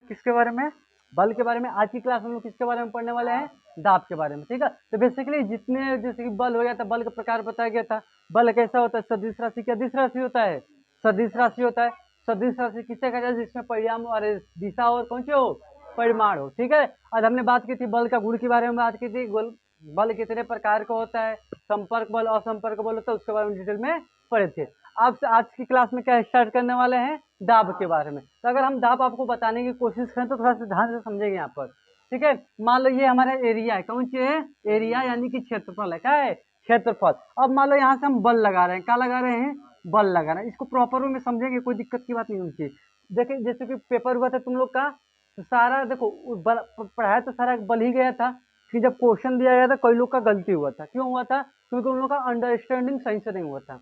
किसके बारे में, बल के बारे में। आज की क्लास में हम लोग किसके बारे में पढ़ने वाले हैं, दाब के बारे में, ठीक है। तो बेसिकली जितने जैसे कि बल हो गया था, बल का प्रकार बताया गया था। बल कैसा होता है, सदिश राशि क्या अदिश राशि होता है, सदिश राशि होता है। सदिश राशि किसे कहते हैं, जिसमें परिणाम और दिशा और कौन से हो, परिमाण हो, ठीक है। आज हमने बात की थी बल का गुण के बारे में बात की थी, बल कितने प्रकार का होता है, संपर्क बल, असंपर्क बल होता है, उसके बारे में डिटेल में पढ़े थे। अब से आज की क्लास में क्या स्टार्ट करने वाले हैं, दाब के बारे में। तो अगर हम दाब आपको बताने की कोशिश करें तो थोड़ा सा ध्यान से समझेंगे यहाँ पर, ठीक है। मान लो ये हमारा एरिया है, कौन सी है, एरिया यानी कि क्षेत्रफल है, क्या है, क्षेत्रफल। अब मान लो यहाँ से हम बल लगा रहे हैं, क्या लगा रहे हैं, बल लगा रहे हैं। इसको प्रॉपर वे में समझेंगे, कोई दिक्कत की बात नहीं होनी चाहिए। देखिए जैसे कि पेपर हुआ था तुम लोग का, तो सारा देखो पढ़ाया तो सारा बल ही गया था, कि जब क्वेश्चन दिया गया था कई लोग का गलती हुआ था। क्यों हुआ था, क्योंकि उन लोग का अंडरस्टैंडिंग सही से नहीं हुआ था,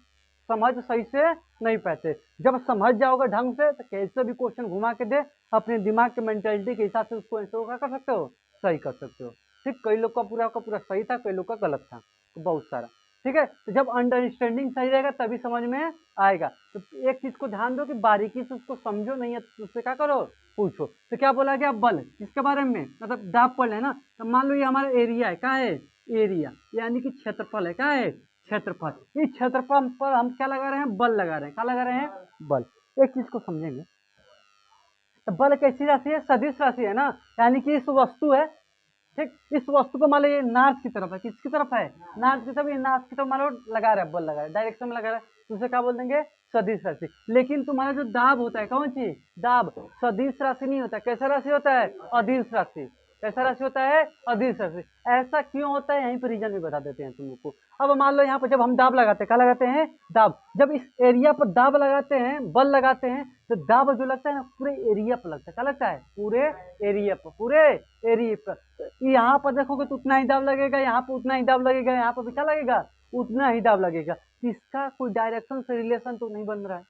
समझ सही से नहीं पाते। जब समझ जाओगे ढंग से तो कैसे भी क्वेश्चन घुमा के दे, अपने दिमाग के मेंटेलिटी के हिसाब से उसको आंसर क्या कर सकते हो, सही कर सकते हो, ठीक। कई लोग का पूरा सही था, कई लोग का गलत था, तो बहुत सारा, ठीक है। तो जब अंडरस्टैंडिंग सही रहेगा तभी समझ में आएगा। तो एक चीज को ध्यान दो कि बारीकी से उसको समझो, नहीं है तो उससे क्या करो, पूछो। तो क्या बोला गया, बल किसके बारे में, मतलब दाब पढ़ लेना। तो मान लो ये हमारा एरिया है, क्या है, एरिया यानी कि क्षेत्रफल है, क्या है, क्षेत्रफल। इस क्षेत्रफल पर हम क्या लगा रहे हैं, बल लगा रहे हैं, क्या लगा रहे हैं, बल। एक चीज को समझेंगे, तो बल कैसी राशि है, सदिश राशि है ना, यानी कि इस वस्तु है, ठीक। इस वस्तु को मान लो ये नॉर्थ की तरफ है, किसकी तरफ है, नॉर्थ की तरफ। ये नॉर्थ की तरफ मान लो लगा रहा है, बल लगा रहा है, डायरेक्शन में लगा रहा है, तो उसे क्या बोल देंगे, सदिश राशि। लेकिन तुम्हारा जो दाब होता है, कौन सी, दाब, सदिश राशि नहीं होता, कैसा राशि होता है, अदिश राशि। कैसा राशि होता है, अदिश राशि। ऐसा क्यों होता है, यहीं पर रीजन भी बता देते हैं तुम लोग को। अब मान लो यहाँ पर जब हम दाब लगाते हैं, क्या लगाते हैं, दाब। जब इस एरिया पर दाब लगाते हैं, बल लगाते हैं, तो दाब जो लगता है ना पूरे एरिया पर लगता है, क्या लगता है, पूरे एरिया पर, पूरे एरिया पर। यहाँ पर देखोगे तो उतना ही दाब लगेगा, यहाँ पर उतना ही दाब लगेगा, यहाँ पर भी क्या लगेगा, उतना ही दाब लगेगा। इसका कोई डायरेक्शन से रिलेशन तो नहीं बन रहा है।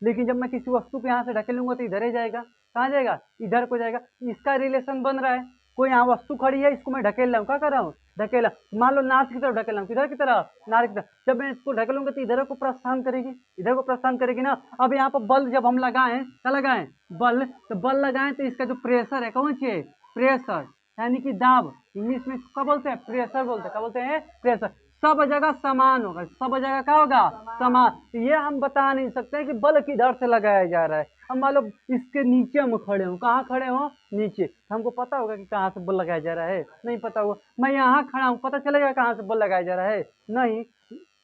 लेकिन जब मैं किसी वस्तु को यहाँ से ढकेलूंगा तो इधर ही जाएगा, कहाँ जाएगा, इधर को जाएगा। इसका रिलेशन बन रहा है। कोई यहाँ वस्तु खड़ी है, इसको मैं ढकेल रहा हूँ, क्या कर रहा हूँ, ढकेला। मान लो नाथ की तरफ ढकेल रहा हूँ, किधर की तरफ, नाथ की तरफ। जब मैं इसको ढकेलूंगा तो इधर को प्रस्थान करेगी, इधर को प्रस्थान करेगी ना। अब यहाँ पर बल जब हम लगाएं, क्या लगाएं, बल। तो बल लगाएं तो इसका जो प्रेशर है, कौन सी है, प्रेशर यानी कि दाब। इंग्लिश में क्या बोलते हैं, प्रेशर बोलते हैं, क्या बोलते हैं, प्रेशर। सब जगह समान होगा, सब जगह क्या होगा, समान। ये हम बता नहीं सकते कि बल किधर से लगाया जा रहा है। अब मान लो इसके नीचे हम खड़े हो, कहाँ खड़े हो, नीचे, हमको पता होगा कि कहाँ से बल लगाया जा रहा है, नहीं पता होगा। मैं यहाँ खड़ा हूँ, पता चलेगा कहाँ से बल लगाया जा रहा है, नहीं,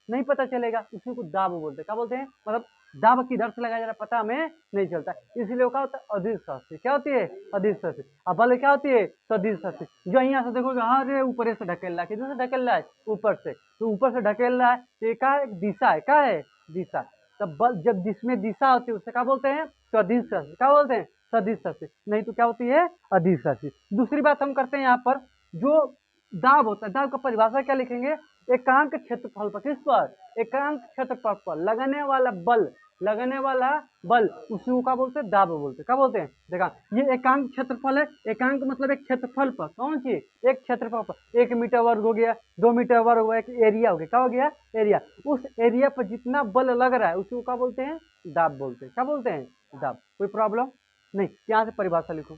नहीं पता चलेगा। उसी को दाब बोलते हैं, क्या बोलते हैं, मतलब दाब किधर से लगाया जा रहा है पता हमें नहीं चलता। इसीलिए क्या होता है, अदिश राशि। क्या होती है, अदिश राशि। अब बल क्या होती है, सदिश राशि। जो यहाँ से देखोगे, अरे ऊपर से ढकेल रहा है, किधर से ढकेल रहा है, ऊपर से। तो ऊपर से ढकेल रहा है तो ये क्या है, दिशा है, क्या है, दिशा। तब बल जब जिसमें दिशा होती है उसे क्या बोलते हैं, सदिश राशि। क्या बोलते हैं, सदिश राशि। नहीं तो क्या होती है, अदिश राशि। दूसरी बात हम करते हैं यहाँ पर, जो दाब होता है, दाब का परिभाषा क्या लिखेंगे, एकांक क्षेत्रफल पर, किस पर, एकांक क्षेत्रफल पर लगने वाला बल, लगने वाला बल, उसी को क्या बोलते हैं, दाब बोलते हैं। क्या बोलते हैं, देखा, ये एकांक क्षेत्रफल है। एकांक मतलब एक क्षेत्रफल पर, कौन सी, एक क्षेत्रफल पर। 1 मीटर वर्ग हो गया, 2 मीटर वर्ग हो गया, एक एरिया हो गया, क्या हो गया, एरिया। उस एरिया पर जितना बल लग रहा है उसी को क्या बोलते हैं, दाब बोलते हैं। क्या बोलते हैं, दाब। कोई प्रॉब्लम नहीं, यहाँ से परिभाषा लिखो,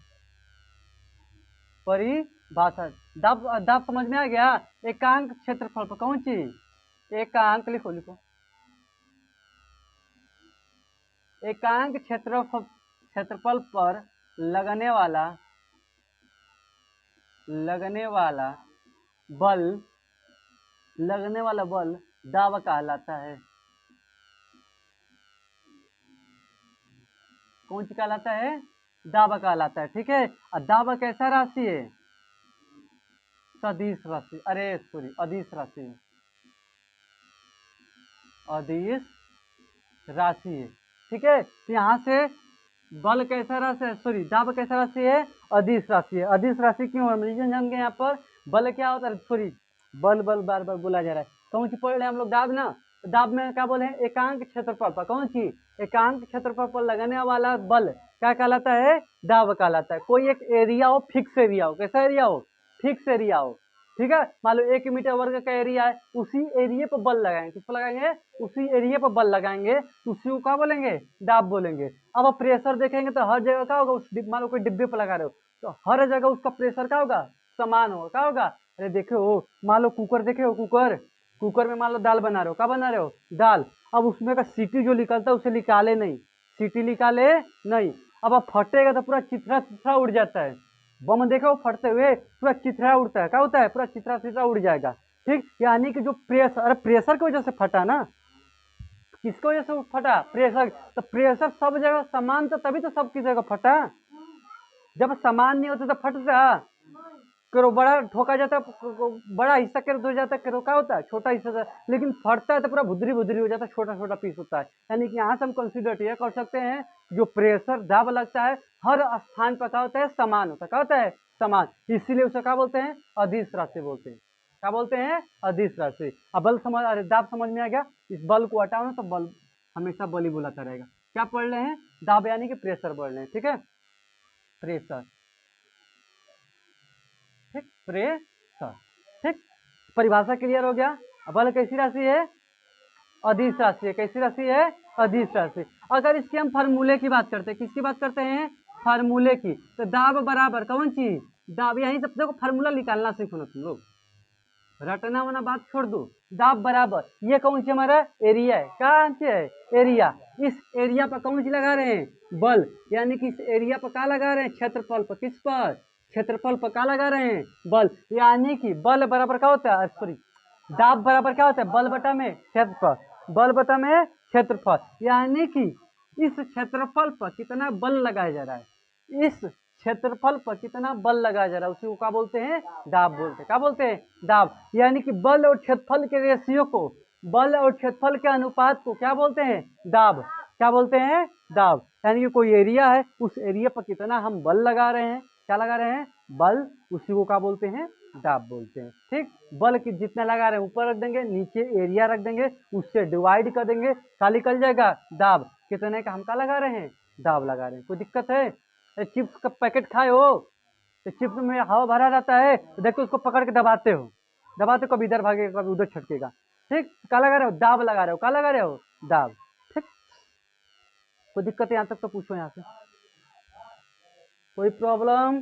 परिभाषा। दाब, दाब समझ में आ गया। एकांक क्षेत्रफल पर, कौन सी, एकांक, लिखो लिखो, एकांक क्षेत्रफल पर लगने वाला बल, लगने वाला बल दाब कहलाता है। कौन सी कहलाता है, दाब कहलाता है, ठीक है। और दाब कैसा राशि है, सदिश राशि, अरे सॉरी, अदिश राशि है, अदिश राशि है, ठीक है। तो यहाँ से बल कैसा राशि है, सॉरी, दाब कैसा राशि है, अदिश राशि है। अदिश राशि क्यों है, रीजन जान गए यहाँ पर। बल क्या होता है, सॉरी, बल बल बार बार बोला जा रहा है। कौन सी पढ़ रहे हैं हम लोग, दाब ना। तो दाब में क्या बोले हैं, एकांक क्षेत्रफल पर, कौन सी, एकांक क्षेत्रफल पर लगने वाला बल क्या कहलाता है, दाब कहलाता है। कोई एक एरिया हो, फिक्स एरिया हो, कैसा एरिया हो, फिक्स एरिया हो, ठीक है, मान लो 1 मीटर वर्ग का एरिया है, उसी एरिया पर बल लगाएंगे, किस पर लगाएंगे, उसी एरिया पर बल लगाएंगे, तो उसी को क्या बोलेंगे, दाब बोलेंगे। अब आप प्रेशर देखेंगे तो हर जगह क्या होगा, मान लो कोई डिब्बे पर लगा रहे हो तो हर जगह उसका प्रेशर क्या होगा, समान होगा, क्या होगा। अरे देखो मान लो कुकर देखे हो, कुकर, कुकर में मान लो दाल बना रहे हो, क्या बना रहे हो, दाल। अब उसमें का सीटी जो निकलता है उसे निकाले नहीं, सीटी निकाले नहीं। अब फटेगा तो पूरा चिथरा चिथरा उड़ जाता है। बम देखो फटते हुए पूरा चिथरा उड़ता है, क्या होता है, पूरा चिथरा चिथरा उड़ जाएगा। ठीक, यानी कि जो प्रेशर, अरे प्रेशर की वजह से फटा ना, किसकी वजह से फटा, प्रेशर। तो प्रेशर सब जगह समान तो तभी तो सब की जगह फटा। जब समान नहीं होता तो फटता, करो बड़ा ठोका जाता है, बड़ा हिस्सा करो हो जाता है, करो क्या होता है, छोटा हिस्सा होता है। लेकिन फटता है तो पूरा भुदरी भुदरी हो जाता है, छोटा छोटा पीस होता है। यानी कि यहाँ से हम कंसिडर ये कर सकते हैं, जो प्रेशर दाब लगता है हर स्थान पर क्या होता है, समान होता है, क्या होता है, समान। इसीलिए उसे क्या बोलते हैं, अदिश राशि बोलते हैं। क्या बोलते हैं, अदिश राशि। अब बल समझ, अरे दाब समझ में आ गया। इस बल को हटाओ ना तो बल हमेशा बल ही बुलाता रहेगा। क्या पढ़ रहे हैं, दाब यानी कि प्रेशर पढ़ रहे हैं, ठीक है, प्रेशर, ठीक, प्रेशर, ठीक। परिभाषा क्लियर हो गया। बल कैसी राशि है, अदिश राशि है, कैसी राशि है, अदिश राशि। अगर इसके हम फार्मूले की बात करते हैं, किसकी बात करते हैं, फार्मूले की, तो दाब बराबर कौन चीज, दाब, यही सब देखो फार्मूला निकालना सीखो ना तुम लोग, रटना वना बात छोड़ दो। दाब बराबर, ये कौन सी हमारा एरिया है, कौन सी है, एरिया। इस एरिया पर कौन सी लगा रहे हैं, बल, यानी कि इस एरिया पर क्या लगा रहे हैं, क्षेत्रफल पर, किस पर, क्षेत्रफल पर क्या लगा रहे हैं, बल। यानी कि बल बराबर क्या होता है, सॉरी, दाब बराबर क्या होता है, बल बटा में क्षेत्रफल, बल बटा में क्षेत्रफल। यानी कि इस क्षेत्रफल पर कितना बल लगाया जा रहा है, इस क्षेत्रफल पर कितना बल लगाया जा रहा है, उसी को क्या बोलते हैं, दाब बोलते हैं। क्या बोलते हैं, दाब। यानी कि बल और क्षेत्रफल के रेशियो को, बल और क्षेत्रफल के अनुपात को क्या बोलते हैं, दाब। क्या बोलते हैं, दाब। यानी कि कोई एरिया है, उस एरिया पर कितना हम बल लगा रहे हैं, क्या लगा रहे हैं, बल, उसी को क्या बोलते हैं, दाब बोलते हैं। ठीक, बल की जितना लगा रहे हैं ऊपर रख देंगे, नीचे एरिया रख देंगे, उससे डिवाइड कर देंगे, क्या निकल जाएगा, दाब। कितने का हम क्या लगा रहे हैं, दाब लगा रहे हैं। कोई दिक्कत है, चिप्स का पैकेट खाए हो तो चिप्स में हवा भरा रहता है, तो देखो उसको पकड़ के दबाते हो, दबाते कभी इधर भागेगा कभी उधर छटकेगा। ठीक, क्या लगा रहे हो, दाब लगा रहे हो, क्या लगा रहे हो, दाब। ठीक, कोई दिक्कत है यहाँ तक तो पूछो, यहाँ से कोई प्रॉब्लम।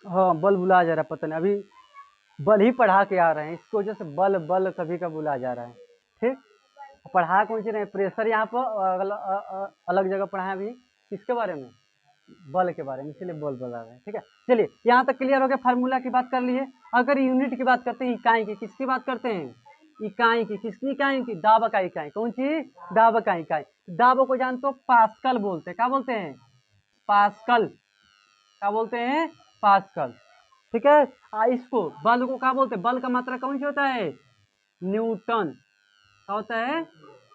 हाँ बल भुला जा रहा है, पता नहीं, अभी बल ही पढ़ा के आ रहे हैं, इसकी वजह से बल बल कभी का भुला जा रहा है। ठीक, पढ़ा कौन सी रहे, प्रेशर यहाँ पर अलग जगह पढ़ा है अभी, किसके बारे में, बल के बारे में, इसीलिए बल बता रहे हैं। ठीक है, चलिए यहाँ तक क्लियर हो गया, फार्मूला की बात कर लिए। अगर यूनिट की बात करते हैं, इकाई की, किसकी बात करते हैं, इकाई की, किसकी इकाई की, दाब का इकाई, कौन सी, दाब का इकाई। दाब को जानते हो पास्कल बोलते हैं, क्या बोलते हैं, पास्कल, क्या बोलते हैं, पास्कल। ठीक है, इसको बल को क्या बोलते हैं, बल का मात्रा कौन सी होता है, न्यूटन, क्या होता है,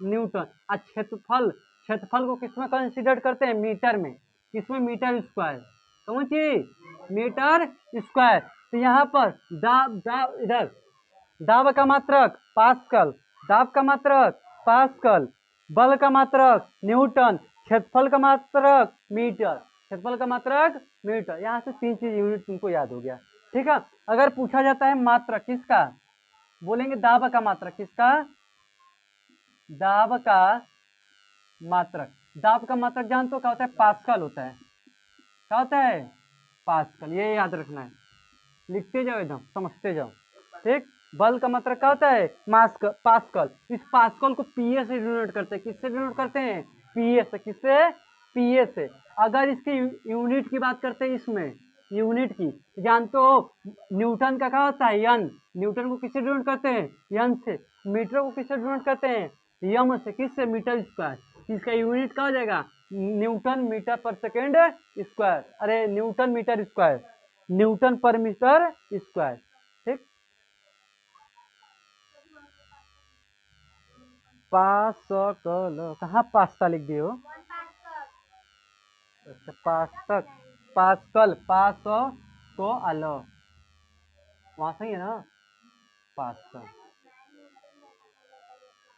न्यूटन। और क्षेत्रफल, क्षेत्रफल को किसमें कंसीडर करते हैं, मीटर में, किसमें, मीटर स्क्वायर, कौन सी, मीटर स्क्वायर। तो यहाँ पर दाब, दाब इधर, दाब का मात्रक पास्कल, दाब का मात्रक पास्कल, बल का मात्रक न्यूटन, क्षेत्रफल का मात्रक मीटर, क्षेत्रफल का मात्रक मीटर। यहाँ से 3 चीज यूनिट तुमको याद हो गया। ठीक है, अगर पूछा जाता है मात्रक किसका, बोलेंगे दाब का मात्रक, किसका, दाब का मात्रक। दाब का मात्रक जानते हो क्या होता है, पास्कल होता है, क्या होता है, पास्कल, ये याद रखना है, लिखते जाओ एकदम समझते जाओ। ठीक, बल का मात्रक क्या होता है, पास्कल। इस पास्कल को पीए से डिनोट करते हैं, किससे डिनोट करते हैं, पीए से, किससे, पीए से। अगर इसकी यूनिट की बात करते हैं, इसमें यूनिट की जानते हो, न्यूटन का क्या होता है, यन, न्यूटन को किससे डिनोट करते हैं, यन से। मीटर को किससे डिनोट करते हैं, यम से, किससे, मीटर स्क्वायर। इसका यूनिट क्या हो जाएगा, न्यूटन मीटर पर सेकेंड स्क्वायर, अरे न्यूटन मीटर स्क्वायर, न्यूटन पर मीटर स्क्वायर। ठीक, पास्कल, कहाँ पास्ता लिख दिए हो, अच्छा पास्तक, पास्कल, पास को अलो, वहां सही है ना, पास्कल।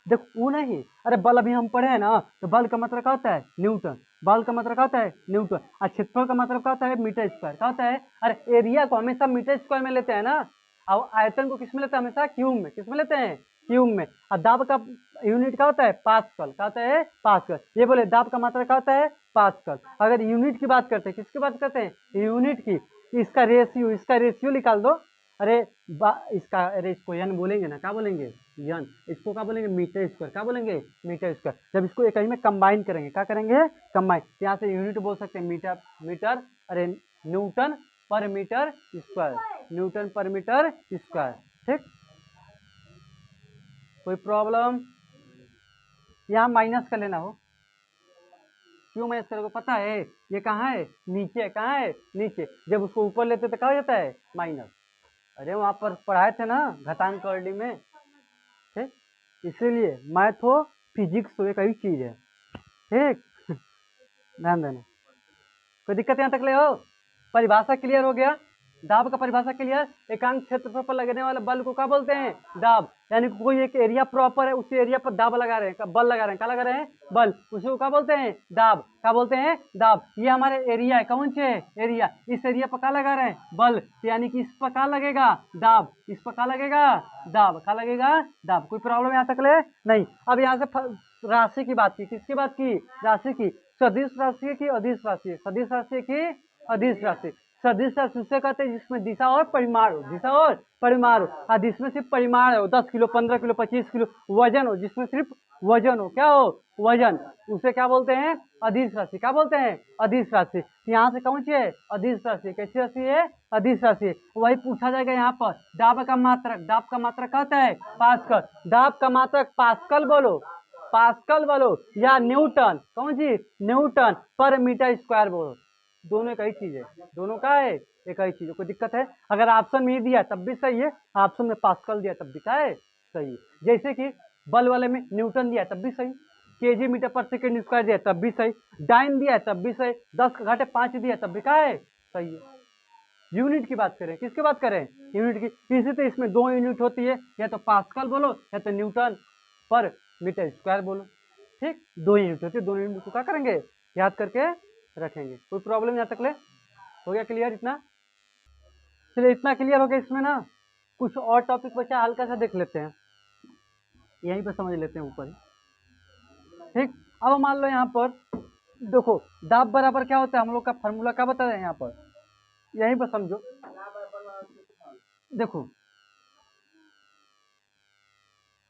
देखो वो नहीं, अरे बल अभी हम पढ़े हैं ना, तो बल का मतलब क्या होता है, न्यूटन। बल का मतलब क्या होता है न्यूटन, और क्षेत्रफल का मतलब क्या होता है मीटर स्क्वायर। क्या होता है, अरे एरिया को हमेशा मीटर स्क्वायर में लेते हैं ना, और आयतन को किस में लेते हैं हमेशा क्यूब में, किस में लेते हैं क्यूब में। और दाब का यूनिट क्या होता है पास्कल, क्या होता है पास्कल। ये बोले दाब का मात्रा क्या होता है पास्कल। अगर यूनिट की बात करते हैं, किसकी बात करते हैं यूनिट की, इसका रेशियो निकाल दो। अरे अरे इसको यन बोलेंगे ना, क्या बोलेंगे यन, इसको क्या बोलेंगे मीटर स्क्वायर, क्या बोलेंगे मीटर स्क्वायर। जब इसको एक ही में कंबाइन करेंगे, क्या करेंगे कंबाइन, यहाँ से यूनिट बोल सकते हैं मीटर, मीटर अरे न्यूटन पर मीटर स्क्वायर, न्यूटन पर मीटर स्क्वायर। ठीक, कोई प्रॉब्लम, यहाँ माइनस कर लेना हो, क्यों माइनस करोगे, पता है ये कहाँ है नीचे, कहाँ है नीचे, जब उसको ऊपर लेते तो क्या हो जाता है माइनस। अरे वहां पर पढ़ाए थे ना घातांक करली में, ठीक, इसीलिए मैथ हो फिजिक्स हो एक ही चीज है। ठीक, ध्यान देना। कोई दिक्कत यहाँ तक ले हो, परिभाषा क्लियर हो गया, दाब का परिभाषा क्लियर। एकांक क्षेत्रफल पर लगने वाले बल को क्या बोलते हैं दाब, यानी कोई एक एरिया प्रॉपर है, उस एरिया पर दाब लगा रहे हैं, बल लगा रहे हैं, क्या लगा रहे हैं बल, उसे क्या बोलते हैं दाब, क्या बोलते हैं दाब। ये हमारे एरिया है, कौन से एरिया, इस एरिया पर क्या लगा रहे हैं बल, यानी कि इस पर क्या लगेगा दाब, इस पर क्या लगेगा दाब, क्या लगेगा दाब। कोई प्रॉब्लम यहाँ तक ले नहीं। अब यहाँ से राशि की बात की, किसकी बात की राशि की, सदिश राशि की अदिश राशि, सदिश राशि की अदिश राशि। सदिश राशि उसे कहते हैं जिसमें दिशा और परिमाण हो, दिशा और परिमाण हो, और जिसमें सिर्फ परिमाण हो 10 किलो 15 किलो 25 किलो, वजन हो जिसमें सिर्फ वजन हो, क्या हो वजन, उसे क्या बोलते हैं अदिश राशि, क्या बोलते हैं अदिश राशि। यहाँ से कौन सी है अदिश राशि, कैसी राशि है अदिश राशि। वही पूछा जाएगा यहाँ पर, दाब का मात्रक, दाब का मात्रक कहता है पास्कल, दाब का मात्रक पास्कल बोलो, पास्कल बोलो, या न्यूटन, कौन सी न्यूटन पर मीटर स्क्वायर बोलो, दोनों एक ही चीज है, दोनों का है एक ही चीज है। कोई दिक्कत है, अगर ऑप्शन में ही दिया तब भी सही है, ऑप्शन में पास्कल दिया तब भी क्या है सही है। जैसे कि बल वाले में न्यूटन दिया तब भी सही, केजी मीटर पर सेकेंड स्क्वायर दिया तब भी सही, डाइन दिया तब भी सही, 10⁻5 दिया तब भी क्या है सही है। यूनिट की बात करें, किसकी बात करें यूनिट की, इसी तो इसमें 2 यूनिट होती है, या तो पास्कल बोलो या तो न्यूटन पर मीटर स्क्वायर बोलो। ठीक, 2 यूनिट होती है, 2 यूनिट को क्या करेंगे याद करके रखेंगे। कोई प्रॉब्लम यहाँ तक ले हो गया क्लियर इतना, चलिए इतना क्लियर हो गया। इसमें ना कुछ और टॉपिक बचा, हल्का सा देख लेते हैं, यहीं पर समझ लेते हैं ऊपर। ठीक, अब मान लो यहाँ पर देखो दाब बराबर क्या होता है, हम लोग का फॉर्मूला क्या बता रहे हैं यहाँ पर, यहीं पर समझो। देखो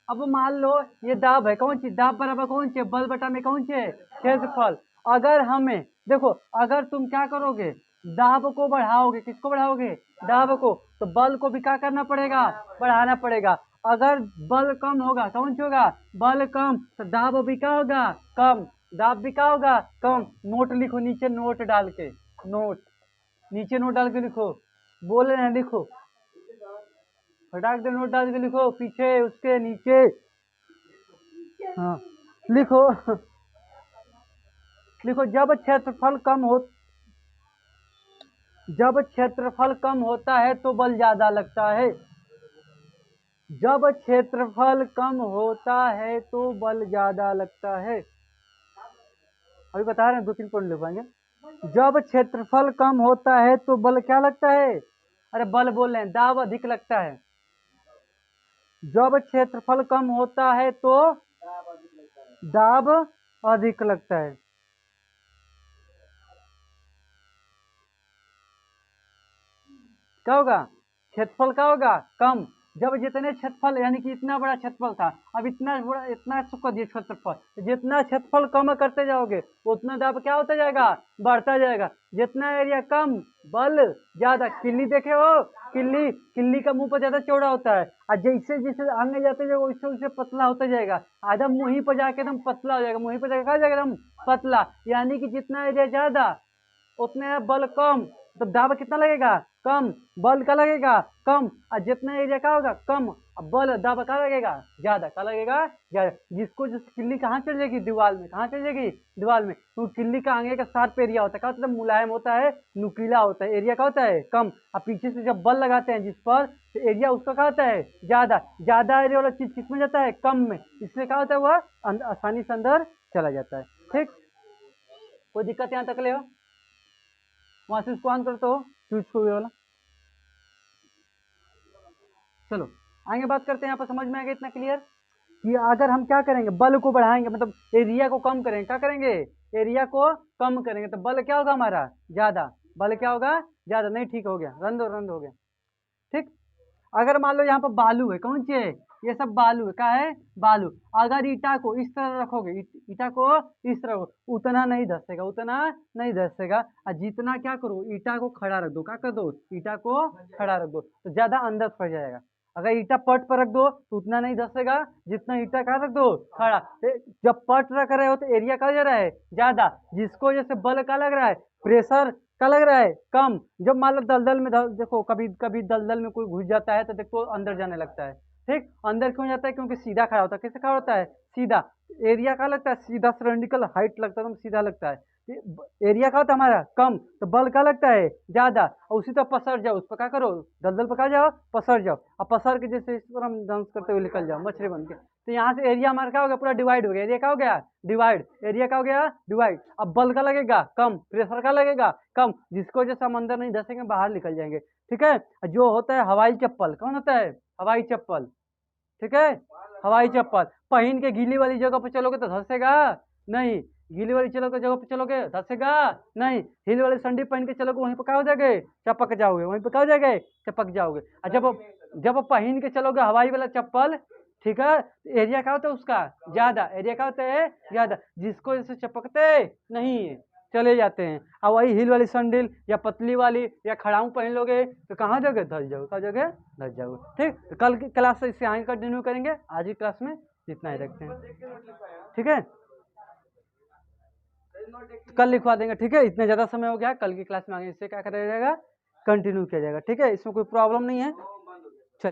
अब मान लो ये दाब है, कौन सी दाब बराबर कौन सी बल बटा में कौन सी क्षेत्रफल। अगर हमें देखो, अगर तुम क्या करोगे दाब को बढ़ाओगे, किसको बढ़ाओगे दाब को, तो बल को भी क्या करना पड़ेगा बढ़ाना पड़ेगा। अगर बल कम होगा, कौन सी होगा बल कम, तो दाब भी क्या होगा कम, दाब भी क्या होगा कम। नोट लिखो नीचे, नोट डाल के, नोट नीचे नोट डाल के लिखो, बोल रहे हैं लिखो, फटाक दे नोट डाल के लिखो, पीछे उसके नीचे, हाँ लिखो लिखो, जब क्षेत्रफल कम होता है तो बल ज्यादा लगता है, जब क्षेत्रफल कम होता है तो बल ज्यादा लगता है। अभी बता रहे हैं 2-3 पॉइंट लिख पाएंगे। जब क्षेत्रफल कम होता है तो बल क्या लगता है, अरे बल बोल रहे हैं दाब अधिक लगता है, जब क्षेत्रफल कम होता है तो दाब अधिक लगता है। क्या होगा क्षेत्रफल क्या होगा कम, जब जितने क्षेत्रफल यानी कि इतना बड़ा क्षेत्रफल था, अब इतना बड़ा इतना कर दिया क्षेत्रफल, जितना क्षेत्रफल कम करते जाओगे उतना दाब क्या होता जाएगा बढ़ता जाएगा। जितना एरिया कम बल ज्यादा, किल्ली देखे हो, किल्ली किल्ली का मुंह पर ज्यादा चौड़ा होता है, और जैसे जैसे आगे जाते जाओगे वैसे वैसे पतला होता जाएगा, एकदम मुंह पर जाके एकदम पतला हो जाएगा, मुंह पर जाके जाएगा एकदम पतला, यानी कि जितना एरिया ज्यादा उतने बल कम, तो दाब कितना लगेगा कम, बल का लगेगा कम, और जितना एरिया का होगा कम, अब बल दाब का लगेगा ज्यादा, का लगेगा ज्यादा। जिसको जिस किल्ली कहाँ चल जाएगी दीवार में, कहाँ चल जाएगी दीवार में, तो किल्ली का आगे का शार्प एरिया होता है, क्या होता है मुलायम होता है, नुकीला होता है, एरिया का होता है कम, और पीछे से जब बल लगाते हैं जिस पर, तो एरिया उसका क्या होता है ज्यादा, ज्यादा एरिया वाला चीज किसमें जाता है कम में, इसलिए क्या होता है वह आसानी से अंदर चला जाता है। ठीक, कोई दिक्कत यहाँ तक ले हो? वहां से इसको ऑन करते हो, स्विच को ये वाला। चलो आगे बात करते हैं। यहाँ पर समझ में आ गया इतना क्लियर कि अगर हम क्या करेंगे, बल को बढ़ाएंगे, मतलब एरिया को कम करेंगे, क्या करेंगे, एरिया को कम करेंगे, तो बल क्या होगा हमारा, ज्यादा। बल क्या होगा, ज्यादा। नहीं, ठीक हो गया, रंद हो गया। ठीक। अगर मान लो यहाँ पर बालू है, कौन सी है, ये सब बालू है, क्या है, बालू। अगर ईटा को इस तरह रखोगे, ईटा को इस तरह, उतना नहीं धसेगा, उतना नहीं धसेगा। और जितना क्या करो, ईटा को खड़ा रख दो, क्या कर दो, ईटा को खड़ा रख दो, तो ज्यादा अंदर फंस जाएगा। अगर ईटा पट पर रख दो तो उतना नहीं धसेगा जितना ईटा का रख दो खड़ा। जब पट रख रहे हो तो एरिया का जा रहा है ज्यादा, जिसको जैसे बल का लग रहा है, प्रेशर का लग रहा है कम। जब मान लो दलदल में देखो, कभी कभी दलदल में कोई घुस जाता है तो देखो अंदर जाने लगता है। ठीक, अंदर क्यों जाता है, क्योंकि सीधा खड़ा होता है। कैसे खड़ा होता है, सीधा। एरिया का लगता है सीधा, सिलेंड्रिकल हाइट लगता है, तो सीधा लगता है। एरिया का होता है हमारा कम, तो बल का लगता है ज्यादा। और उसी तरह पसर जाओ, उस पर क्या करो, दलदल पका जाओ, पसर जाओ। अब पसर के जैसे इस पर हम डांस करते हुए निकल जाओ मछली बन के, तो यहाँ से एरिया हमारा क्या हो गया, पूरा डिवाइड हो गया। एरिया क्या हो गया, डिवाइड। एरिया क्या हो गया, डिवाइड। अब बल का लगेगा कम, प्रेशर का लगेगा कम, जिसको वजह से हम अंदर नहीं धसेंगे, बाहर निकल जाएंगे। ठीक है। जो होता है हवाई चप्पल, कौन होता है, हवाई चप्पल। ठीक है, हवाई चप्पल पहन के गीली वाली जगह पे चलोगे तो धसेगा नहीं, गीली वाली जगह पे चलोगे धसेगा नहीं। हिल वाली संडी पहन के चलोगे, वहीं पे क्या हो जाओगे, चपक जाओगे, वहीं पे क्या हो जाएगा, चपक जाओगे। और जब पहन के चलोगे हवाई वाला चप्पल, ठीक है, एरिया क्या होता है उसका ज्यादा, एरिया क्या होता है ज्यादा, जिसको जैसे चपकते नहीं है, चले जाते हैं। और वही हिल वाली संडिल या पतली वाली या खड़ाऊ पहन लोगे तो कहाँ जाओगे, धस जाओगे, कहाँ जाओगे, धस जाओगे। ठीक, तो कल की क्लास से इससे आगे कंटिन्यू करेंगे। आज की क्लास में इतना ही रखते हैं, ठीक है, कल लिखवा देंगे। ठीक है, इतना ज़्यादा समय हो गया, कल की क्लास में आगे इससे क्या करा जाएगा, कंटिन्यू किया जाएगा। ठीक है, इसमें कोई प्रॉब्लम नहीं है।